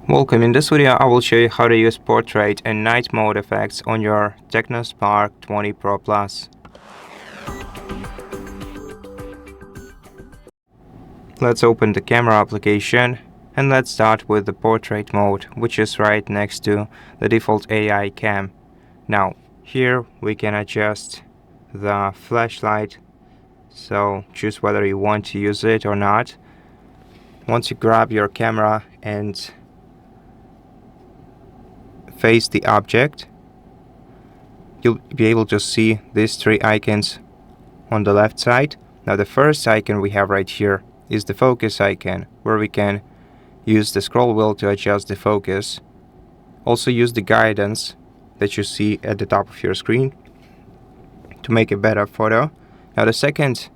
Welcome. In this video, I will show you how to use portrait and night mode effects on your TECNO Spark 20 Pro Plus. Let's open the camera application and let's start with the portrait mode, which is right next to the default AI cam. Now, here we can adjust the flashlight, so choose whether you want to use it or not. Once you grab your camera and face the object, you'll be able to see these three icons on the left side. Now the first icon we have right here is the focus icon, where we can use the scroll wheel to adjust the focus. Also use the guidance that you see at the top of your screen to make a better photo. Now the second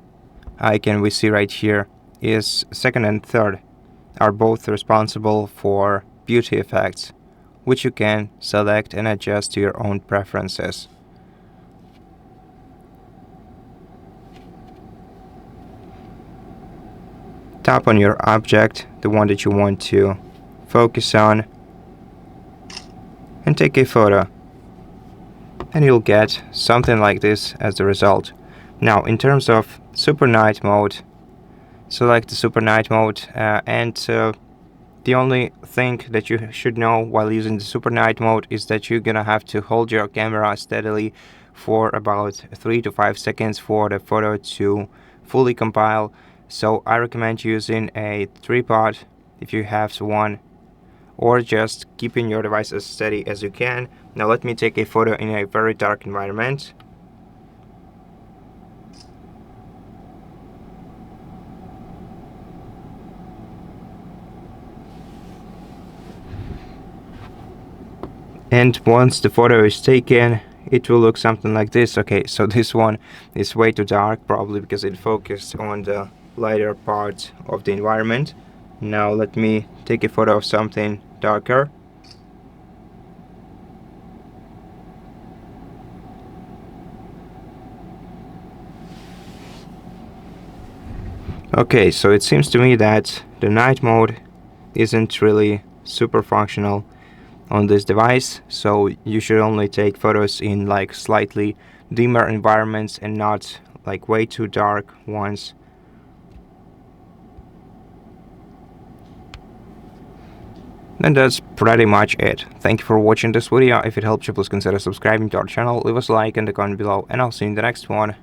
icon we see right here is second and third are both responsible for beauty effects, which you can select and adjust to your own preferences. Tap on your object, the one that you want to focus on, and take a photo. And you'll get something like this as the result. Now, in terms of super night mode, select the super night mode and the only thing that you should know while using the super night mode is that you're gonna have to hold your camera steadily for about 3 to 5 seconds for the photo to fully compile. So I recommend using a tripod if you have one, or just keeping your device as steady as you can. Now let me take a photo in a very dark environment. And once the photo is taken, it will look something like this. Okay, so this one is way too dark, probably because it focused on the lighter part of the environment. Now let me take a photo of something darker. Okay, so it seems to me that the night mode isn't really super functional on this device, so you should only take photos in like slightly dimmer environments and not like way too dark ones. And that's pretty much it. Thank you for watching this video. If it helped you, please consider subscribing to our channel, leave us a like and a comment below, and I'll see you in the next one.